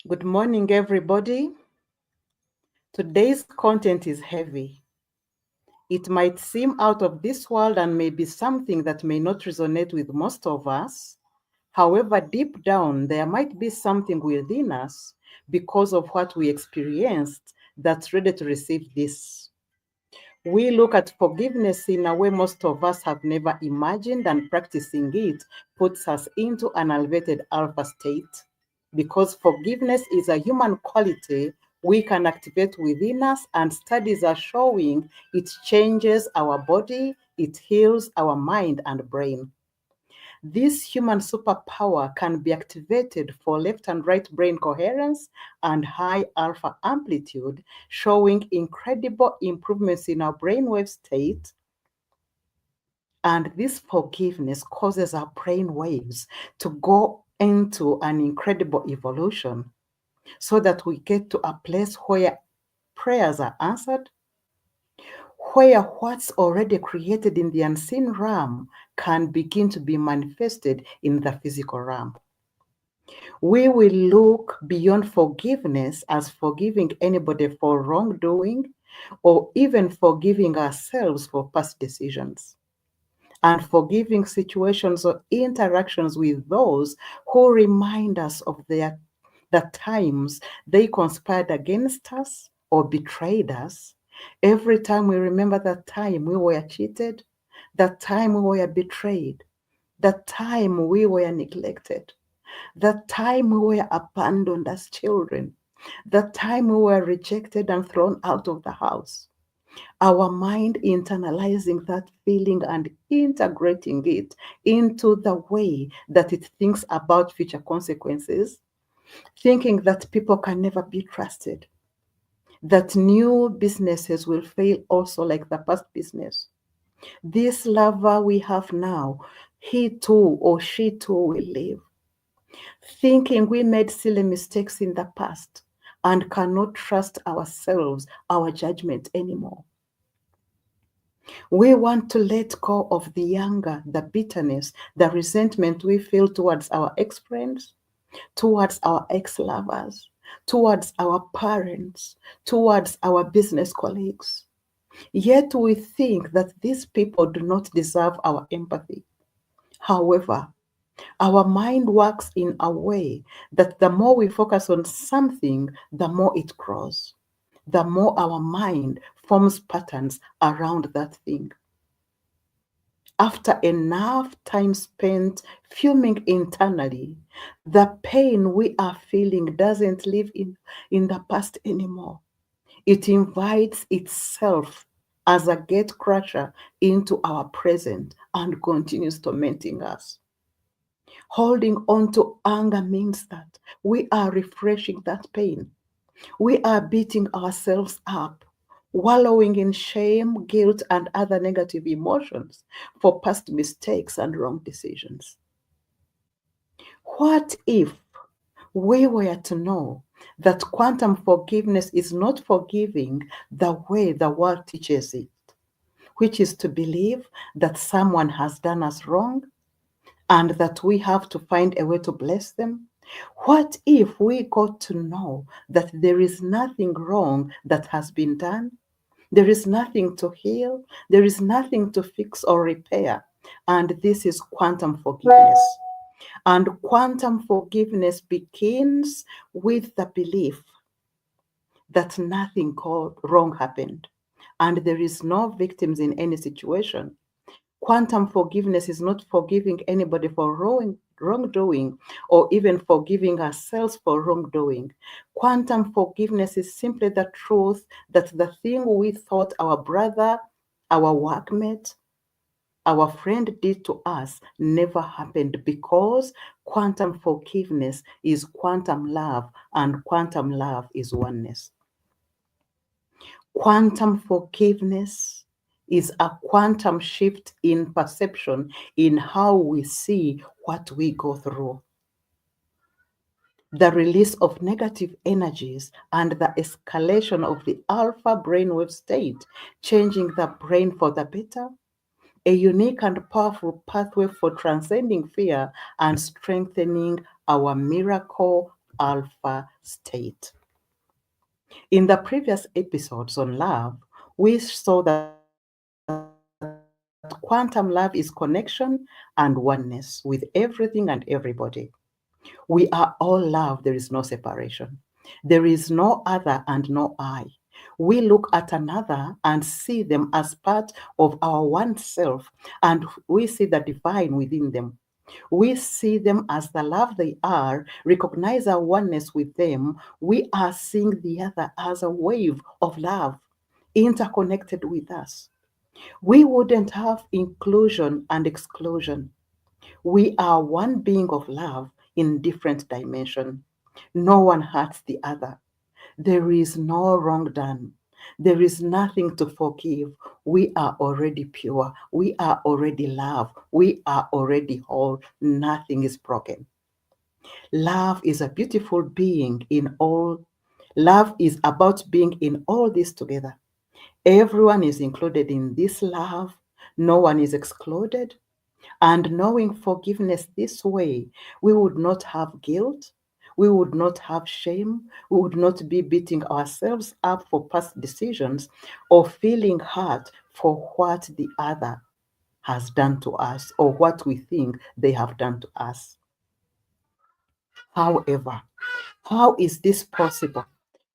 Good morning, everybody. Today's content is heavy. It might seem out of this world and may be something that may not resonate with most of us. However, deep down, there might be something within us because of what we experienced that's ready to receive this. We look at forgiveness in a way most of us have never imagined, and practicing it puts us into an elevated alpha state. Because forgiveness is a human quality we can activate within us, and studies are showing it changes our body, it heals our mind and brain. This human superpower can be activated for left and right brain coherence and high alpha amplitude, showing incredible improvements in our brainwave state. And this forgiveness causes our brain waves to go into an incredible evolution so that we get to a place where prayers are answered, where what's already created in the unseen realm can begin to be manifested in the physical realm. We will look beyond forgiveness as forgiving anybody for wrongdoing or even forgiving ourselves for past decisions, and forgiving situations or interactions with those who remind us of the times they conspired against us or betrayed us. Every time we remember that time we were cheated, that time we were betrayed, that time we were neglected, the time we were abandoned as children, the time we were rejected and thrown out of the house. Our mind internalizing that feeling and integrating it into the way that it thinks about future consequences, thinking that people can never be trusted, that new businesses will fail also like the past business. This lover we have now, he too or she too will leave, thinking we made silly mistakes in the past and cannot trust ourselves, our judgment anymore. We want to let go of the anger, the bitterness, the resentment we feel towards our ex friends, towards our ex lovers, towards our parents, towards our business colleagues. Yet we think that these people do not deserve our empathy. However, our mind works in a way that the more we focus on something, the more it grows. The more our mind forms patterns around that thing. After enough time spent fuming internally, the pain we are feeling doesn't live in the past anymore. It invites itself as a gate crusher into our present and continues tormenting us. Holding on to anger means that we are refreshing that pain. We are beating ourselves up, wallowing in shame, guilt, and other negative emotions for past mistakes and wrong decisions. What if we were to know that quantum forgiveness is not forgiving the way the world teaches it, which is to believe that someone has done us wrong and that we have to find a way to bless them? What if we got to know that there is nothing wrong that has been done? There is nothing to heal, there is nothing to fix or repair, and this is quantum forgiveness. And quantum forgiveness begins with the belief that nothing wrong happened and there is no victims in any situation. Quantum forgiveness is not forgiving anybody for wrongdoing or even forgiving ourselves for wrongdoing. Quantum forgiveness is simply the truth that the thing we thought our brother, our workmate, our friend did to us never happened, because quantum forgiveness is quantum love and quantum love is oneness. Quantum forgiveness is a quantum shift in perception in how we see what we go through. The release of negative energies and the escalation of the alpha brainwave state, changing the brain for the better, a unique and powerful pathway for transcending fear and strengthening our miracle alpha state. In the previous episodes on love, we saw that quantum love is connection and oneness with everything and everybody. We are all love, there is no separation. There is no other and no I. We look at another and see them as part of our one self, and we see the divine within them. We see them as the love they are, recognize our oneness with them. We are seeing the other as a wave of love interconnected with us. We wouldn't have inclusion and exclusion. We are one being of love in different dimension. No one hurts the other. There is no wrong done. There is nothing to forgive. We are already pure. We are already love. We are already whole. Nothing is broken. Love is a beautiful being in all. Love is about being in all this together. Everyone is included in this love. No one is excluded. And knowing forgiveness this way, we would not have guilt, we would not have shame, we would not be beating ourselves up for past decisions or feeling hurt for what the other has done to us or what we think they have done to us. However, how is this possible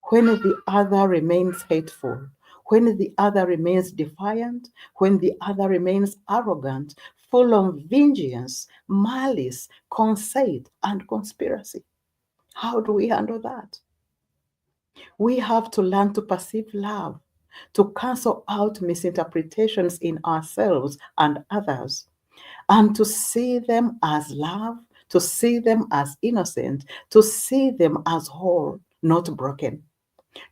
when the other remains hateful, when the other remains defiant, when the other remains arrogant, full of vengeance, malice, conceit, and conspiracy? How do we handle that? We have to learn to perceive love, to cancel out misinterpretations in ourselves and others, and to see them as love, to see them as innocent, to see them as whole, not broken,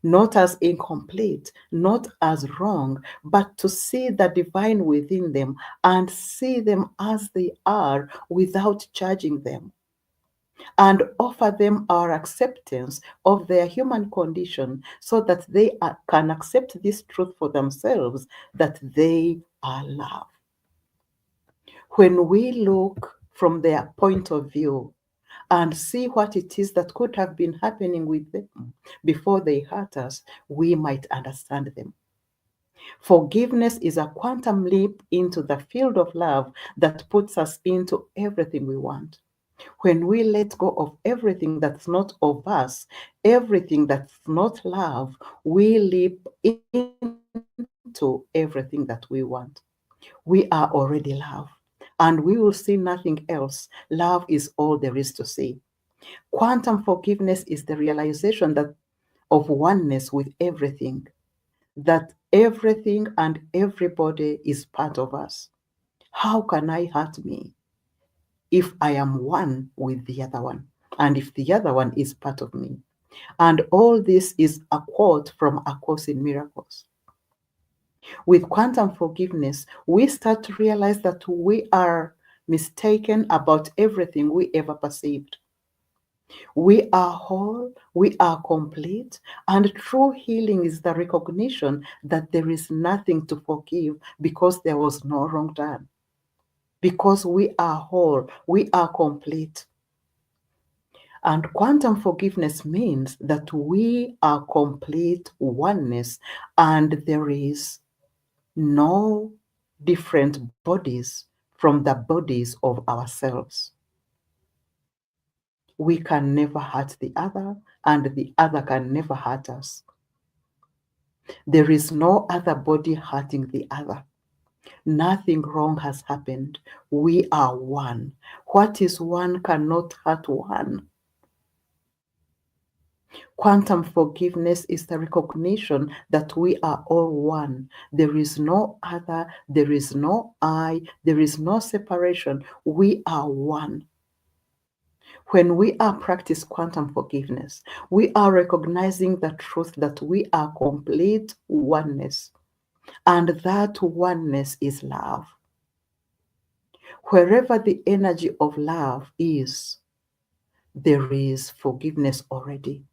not as incomplete, not as wrong, but to see the divine within them and see them as they are without judging them, and offer them our acceptance of their human condition so that they can accept this truth for themselves that they are love. When we look from their point of view and see what it is that could have been happening with them before they hurt us, we might understand them. Forgiveness is a quantum leap into the field of love that puts us into everything we want. When we let go of everything that's not of us, everything that's not love, we leap into everything that we want. We are already love, and we will see nothing else. Love is all there is to see. Quantum forgiveness is the realization that of oneness with everything, that everything and everybody is part of us. How can I hurt me if I am one with the other one, and if the other one is part of me? And all this is a quote from A Course in Miracles. With quantum forgiveness, we start to realize that we are mistaken about everything we ever perceived. We are whole, we are complete, and true healing is the recognition that there is nothing to forgive because there was no wrong done. Because we are whole, we are complete. And quantum forgiveness means that we are complete oneness and there is no different bodies from the bodies of ourselves. We can never hurt the other, and the other can never hurt us. There is no other body hurting the other. Nothing wrong has happened. We are one. What is one cannot hurt one. Quantum forgiveness is the recognition that we are all one. There is no other, there is no I, there is no separation. We are one. When we are practice quantum forgiveness, we are recognizing the truth that we are complete oneness, and that oneness is love. Wherever the energy of love is, there is forgiveness already,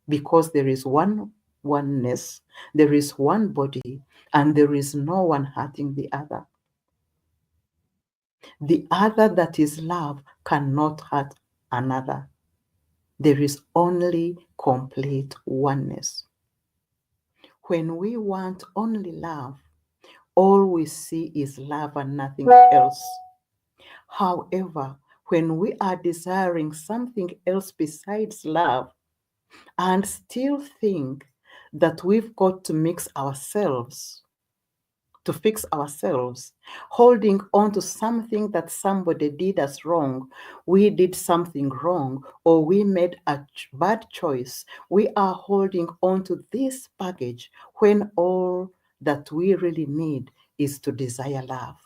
because there is one oneness, there is one body, and there is no one hurting the other. The other that is love cannot hurt another. There is only complete oneness. When we want only love, all we see is love and nothing else. However, when we are desiring something else besides love and still think that we've got to fix ourselves, holding on to something that somebody did us wrong, we did something wrong, or we made a bad choice, we are holding on to this baggage when all that we really need is to desire love.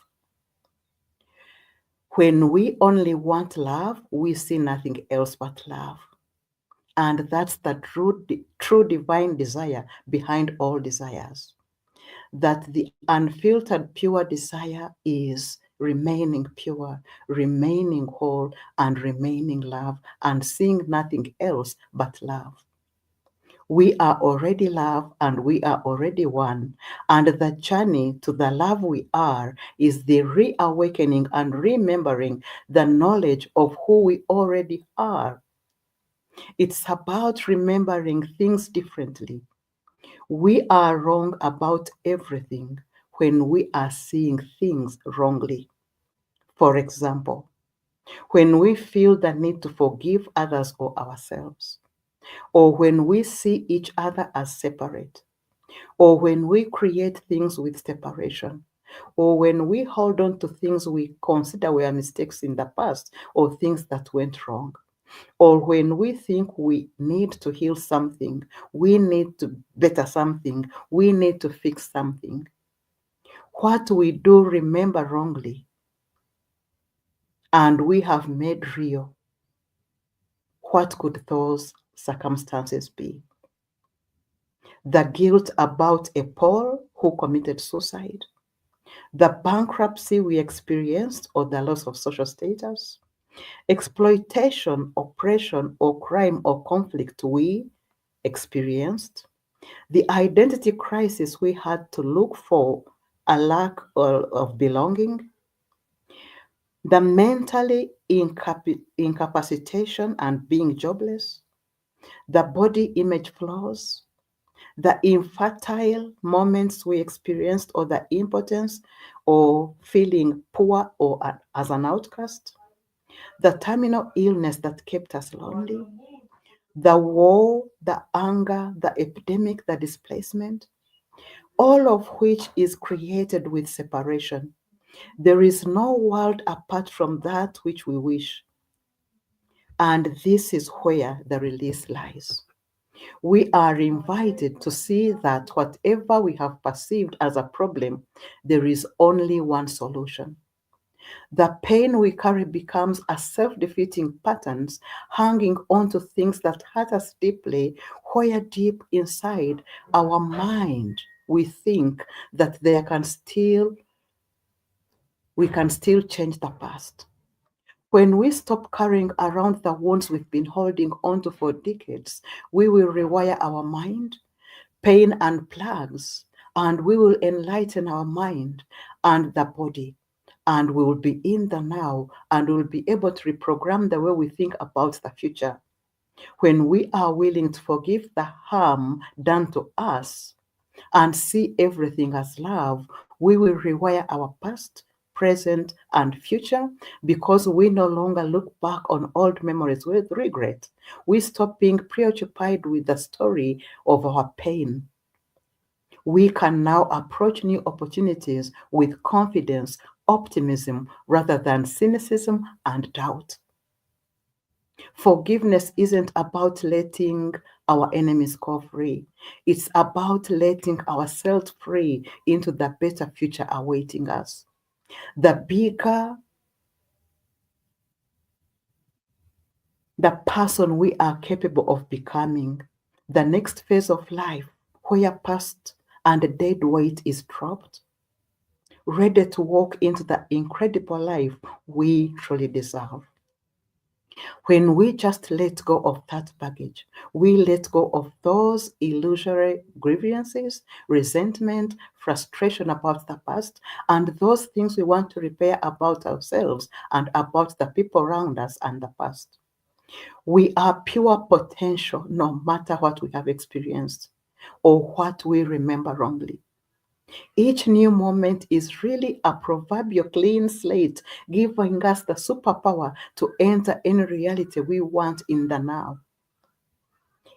When we only want love, we see nothing else but love. And that's the true divine desire behind all desires. That the unfiltered pure desire is remaining pure, remaining whole, and remaining love, and seeing nothing else but love. We are already love and we are already one. And the journey to the love we are is the reawakening and remembering the knowledge of who we already are. It's about remembering things differently. We are wrong about everything when we are seeing things wrongly. For example, when we feel the need to forgive others or ourselves, or when we see each other as separate, or when we create things with separation, or when we hold on to things we consider were mistakes in the past or things that went wrong, or when we think we need to heal something, we need to better something, we need to fix something. What we do remember wrongly and we have made real, what could those circumstances be? The guilt about a Paul who committed suicide, the bankruptcy we experienced or the loss of social status, exploitation, oppression, or crime or conflict we experienced, the identity crisis we had to look for a lack of belonging, the mentally incapacitation and being jobless, the body image flaws, the infertile moments we experienced, or the impotence or feeling poor or as an outcast, the terminal illness that kept us lonely, the war, the anger, the epidemic, the displacement, all of which is created with separation. There is no world apart from that which we wish. And this is where the release lies. We are invited to see that whatever we have perceived as a problem, there is only one solution. The pain we carry becomes a self-defeating patterns, hanging on to things that hurt us deeply, where deep inside our mind we think that we can still change the past. When we stop carrying around the wounds we've been holding onto for decades, we will rewire our mind, pain unplugs, and we will enlighten our mind and the body. And we will be in the now and we will be able to reprogram the way we think about the future. When we are willing to forgive the harm done to us and see everything as love, we will rewire our past, present, and future because we no longer look back on old memories with regret. We stop being preoccupied with the story of our pain. We can now approach new opportunities with confidence, optimism, rather than cynicism and doubt. Forgiveness isn't about letting our enemies go free. It's about letting ourselves free into the better future awaiting us. The bigger the person we are capable of becoming, the next phase of life, where past and dead weight is dropped, ready to walk into the incredible life we truly deserve. When we just let go of that baggage, we let go of those illusory grievances, resentment, frustration about the past, and those things we want to repair about ourselves and about the people around us and the past. We are pure potential no matter what we have experienced or what we remember wrongly. Each new moment is really a proverbial clean slate, giving us the superpower to enter any reality we want in the now.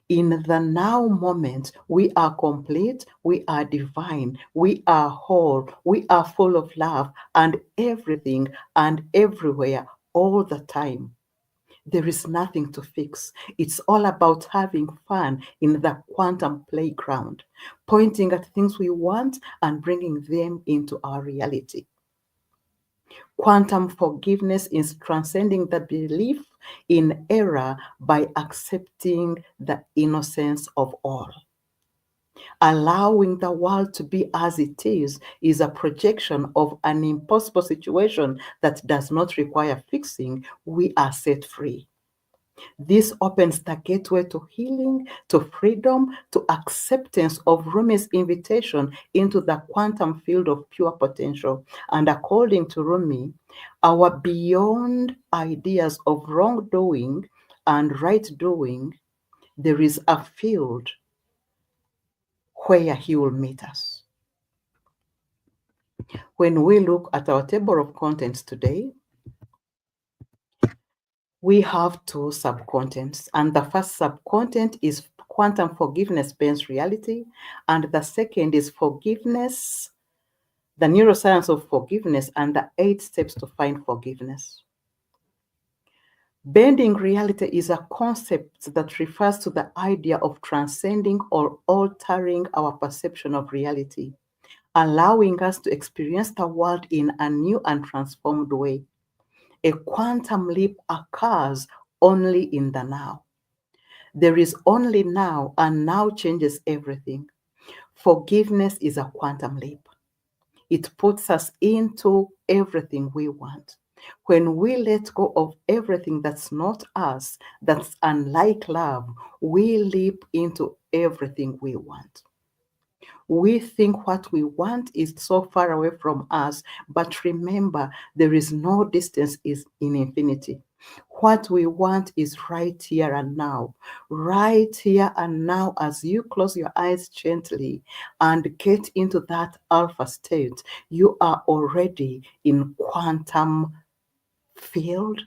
In the now moment, we are complete, we are divine, we are whole, we are full of love and everything and everywhere all the time. There is nothing to fix. It's all about having fun in the quantum playground, pointing at things we want and bringing them into our reality. Quantum forgiveness is transcending the belief in error by accepting the innocence of all. Allowing the world to be as it is a projection of an impossible situation that does not require fixing. We are set free. This opens the gateway to healing, to freedom, to acceptance of Rumi's invitation into the quantum field of pure potential. And according to Rumi, our beyond ideas of wrongdoing and right doing, there is a field where he will meet us. When we look at our table of contents today, we have two subcontents, and the first subcontent is quantum forgiveness-based reality, and the second is forgiveness, the neuroscience of forgiveness, and the 8 steps to find forgiveness. Bending reality is a concept that refers to the idea of transcending or altering our perception of reality, allowing us to experience the world in a new and transformed way. A quantum leap occurs only in the now. There is only now, and now changes everything. Forgiveness is a quantum leap. It puts us into everything we want. When we let go of everything that's not us, that's unlike love, we leap into everything we want. We think what we want is so far away from us, but remember, there is no distance is in infinity. What we want is right here and now. Right here and now, as you close your eyes gently and get into that alpha state, you are already in quantum field.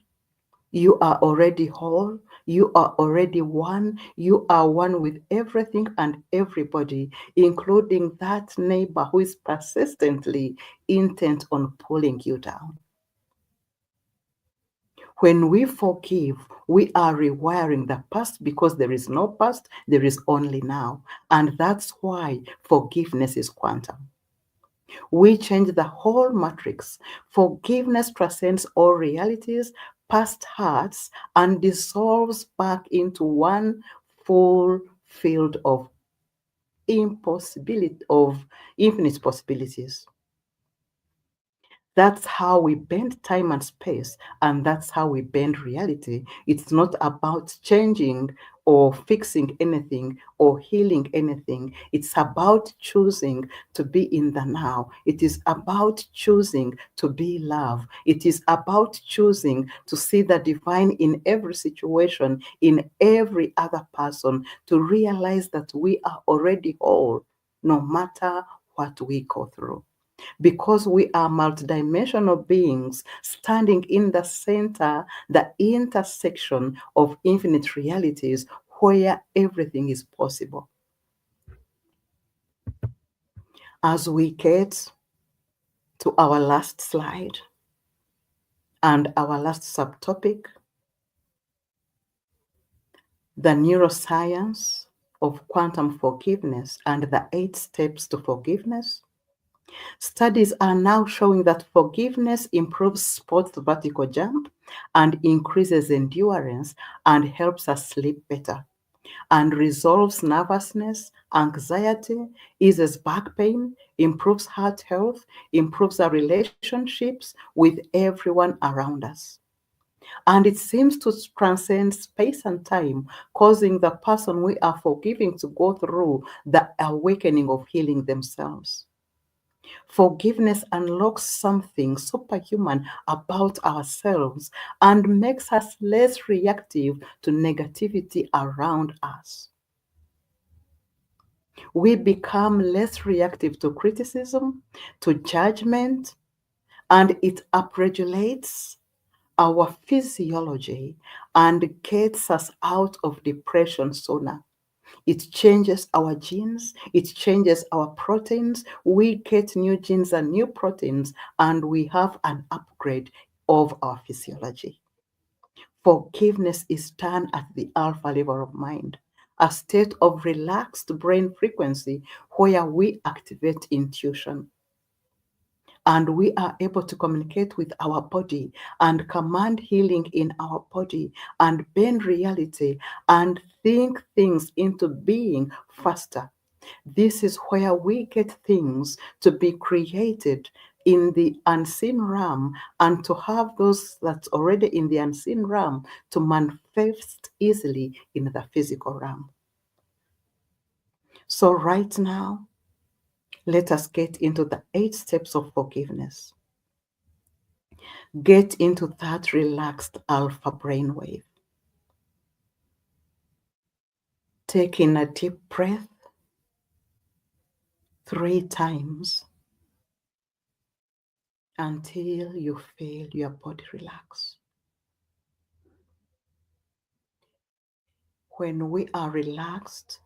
You are already whole. You are already one. You are one with everything and everybody, including that neighbor who is persistently intent on pulling you down. When we forgive, we are rewiring the past because there is no past, there is only now. And that's why forgiveness is quantum. We change the whole matrix. Forgiveness transcends all realities, past hurts, and dissolves back into one full field of impossibility, of infinite possibilities. That's how we bend time and space, and that's how we bend reality. It's not about changing or fixing anything or healing anything. It's about choosing to be in the now. It is about choosing to be love. It is about choosing to see the divine in every situation, in every other person, to realize that we are already whole, no matter what we go through, because we are multidimensional beings standing in the center, the intersection of infinite realities where everything is possible. As we get to our last slide and our last subtopic, the neuroscience of quantum forgiveness and the 8 steps to forgiveness. Studies are now showing that forgiveness improves sports vertical jump and increases endurance and helps us sleep better, and resolves nervousness, anxiety, eases back pain, improves heart health, improves our relationships with everyone around us. And it seems to transcend space and time, causing the person we are forgiving to go through the awakening of healing themselves. Forgiveness unlocks something superhuman about ourselves and makes us less reactive to negativity around us. We become less reactive to criticism, to judgment, and it upregulates our physiology and gets us out of depression sooner. It changes our genes, it changes our proteins. We get new genes and new proteins, and we have an upgrade of our physiology. Forgiveness is done at the alpha level of mind, a state of relaxed brain frequency where we activate intuition and we are able to communicate with our body and command healing in our body and bend reality and think things into being faster. This is where we get things to be created in the unseen realm and to have those that's already in the unseen realm to manifest easily in the physical realm. So right now, let us get into the 8 steps of forgiveness. Get into that relaxed alpha brainwave. Take in a deep breath 3 times until you feel your body relax. When we are relaxed,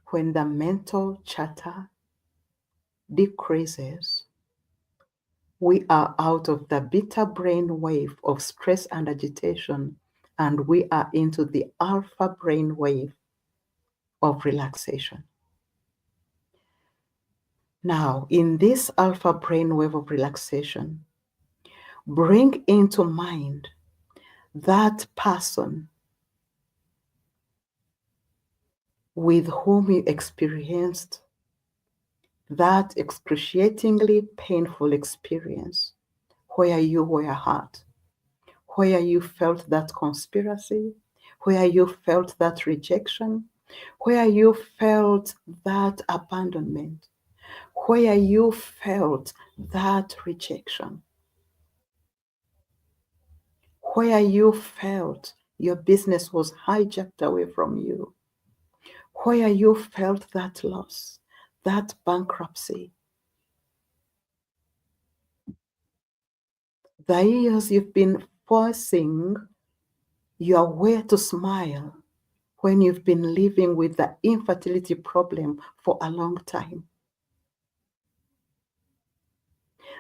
when the mental chatter decreases, we are out of the beta brain wave of stress and agitation, and we are into the alpha brain wave of relaxation. Now, in this alpha brain wave of relaxation, bring into mind that person with whom you experienced that excruciatingly painful experience, where you were hurt, where you felt that conspiracy, where you felt that rejection, where you felt that abandonment, where you felt that rejection, where you felt your business was hijacked away from you, where you felt that loss, that bankruptcy. The years you've been forcing your way to smile when you've been living with the infertility problem for a long time.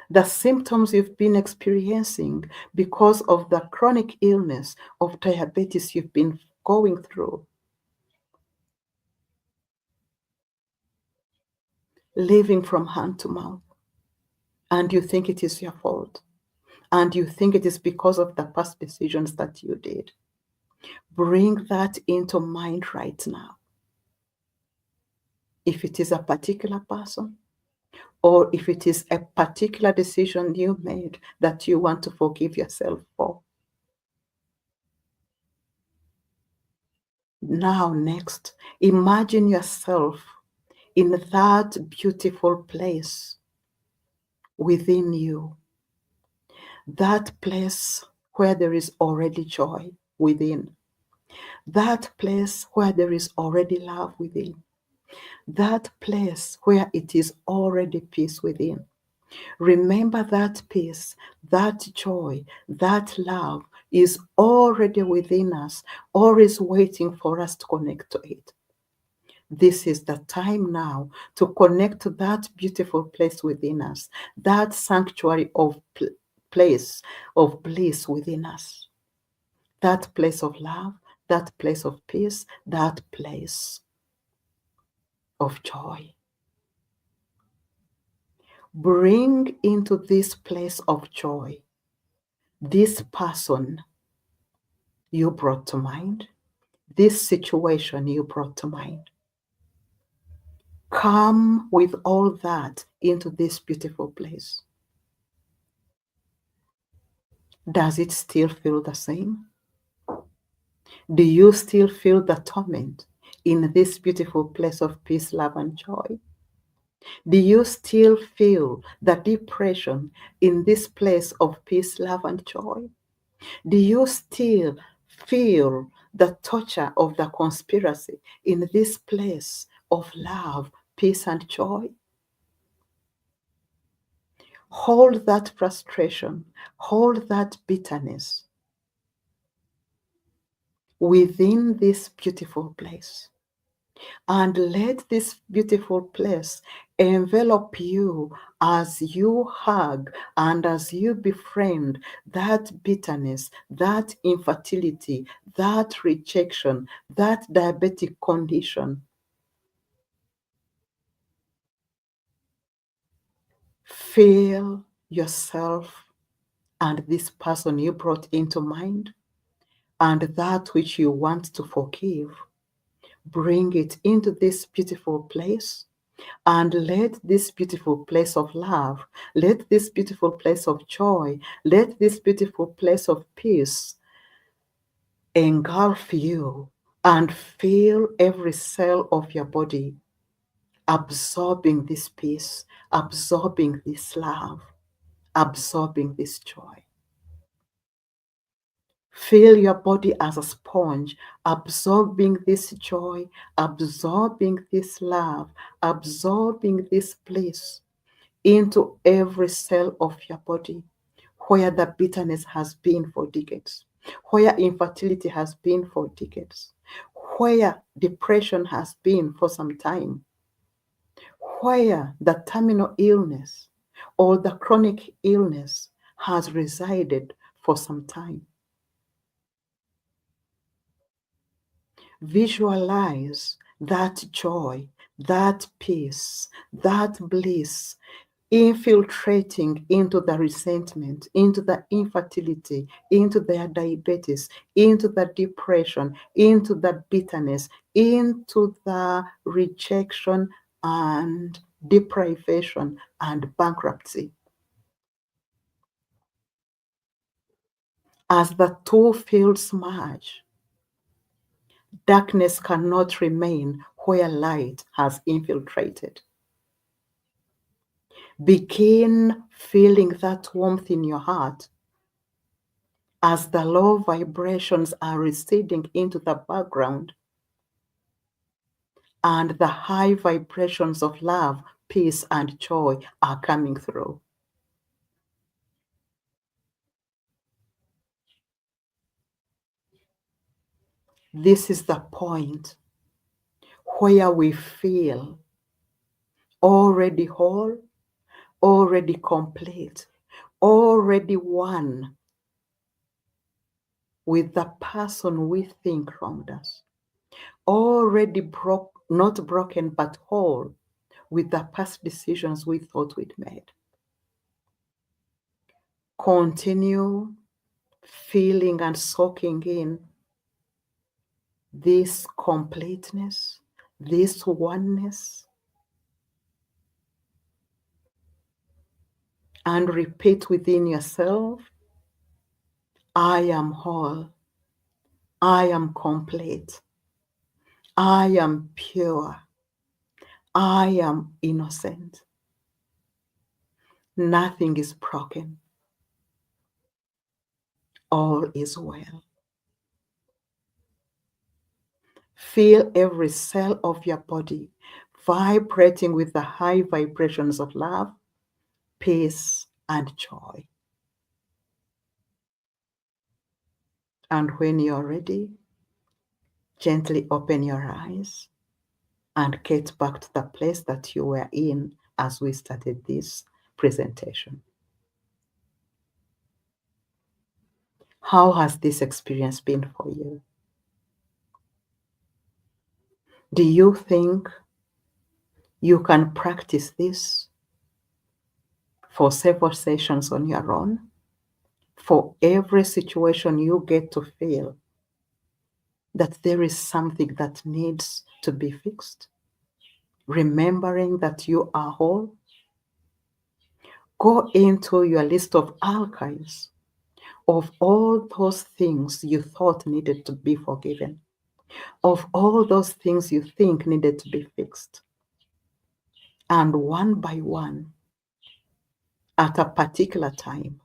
The symptoms you've been experiencing because of the chronic illness of diabetes you've been going through. Living from hand to mouth. And you think it is your fault. And you think it is because of the past decisions that you did. Bring that into mind right now. If it is a particular person, or if it is a particular decision you made that you want to forgive yourself for. Now, next, imagine yourself in that beautiful place within you, that place where there is already joy within, that place where there is already love within, that place where it is already peace within. Remember that peace, that joy, that love is already within us or is waiting for us to connect to it. This is the time now to connect to that beautiful place within us, that sanctuary of place of bliss within us, that place of love, that place of peace, that place of joy. Bring into this place of joy this person you brought to mind, this situation you brought to mind. Come with all that into this beautiful place. Does it still feel the same? Do you still feel the torment in this beautiful place of peace, love, and joy? Do you still feel the depression in this place of peace, love, and joy? Do you still feel the torture of the conspiracy in this place of love, peace, and joy? Hold that frustration, hold that bitterness within this beautiful place. And let this beautiful place envelop you as you hug and as you befriend that bitterness, that infertility, that rejection, that diabetic condition. Feel yourself and this person you brought into mind and that which you want to forgive. Bring it into this beautiful place and let this beautiful place of love, let this beautiful place of joy, let this beautiful place of peace engulf you and fill every cell of your body, absorbing this peace, absorbing this love, absorbing this joy. Feel your body as a sponge, absorbing this joy, absorbing this love, absorbing this bliss into every cell of your body where the bitterness has been for decades, where infertility has been for decades, where depression has been for some time, where the terminal illness or the chronic illness has resided for some time. Visualize that joy, that peace, that bliss infiltrating into the resentment, into the infertility, into their diabetes, into the depression, into the bitterness, into the rejection and deprivation and bankruptcy. As the two fields merge, darkness cannot remain where light has infiltrated. Begin feeling that warmth in your heart as the low vibrations are receding into the background and the high vibrations of love, peace, and joy are coming through. This is the point where we feel already whole, already complete, already one with the person we think wronged us, already not broken but whole with the past decisions we thought we'd made. Continue feeling and soaking in this completeness, this oneness, and repeat within yourself, I am whole, I am complete, I am pure, I am innocent. Nothing is broken. All is well. Feel every cell of your body vibrating with the high vibrations of love, peace, and joy. And when you're ready, gently open your eyes and get back to the place that you were in as we started this presentation. How has this experience been for you? Do you think you can practice this for several sessions on your own? For every situation you get to feel that there is something that needs to be fixed, remembering that you are whole, go into your list of archives of all those things you thought needed to be forgiven, of all those things you think needed to be fixed, And one by one, at a particular time,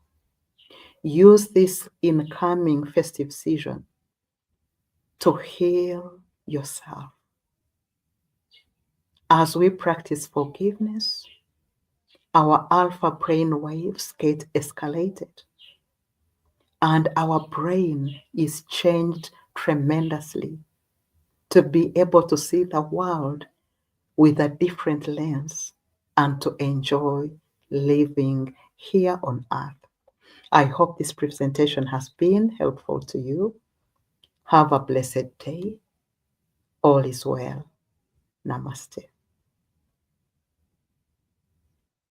use this incoming festive season to heal yourself. As we practice forgiveness, our alpha brain waves get escalated and our brain is changed tremendously to be able to see the world with a different lens and to enjoy living here on earth. I hope this presentation has been helpful to you. Have a blessed day. All is well. Namaste.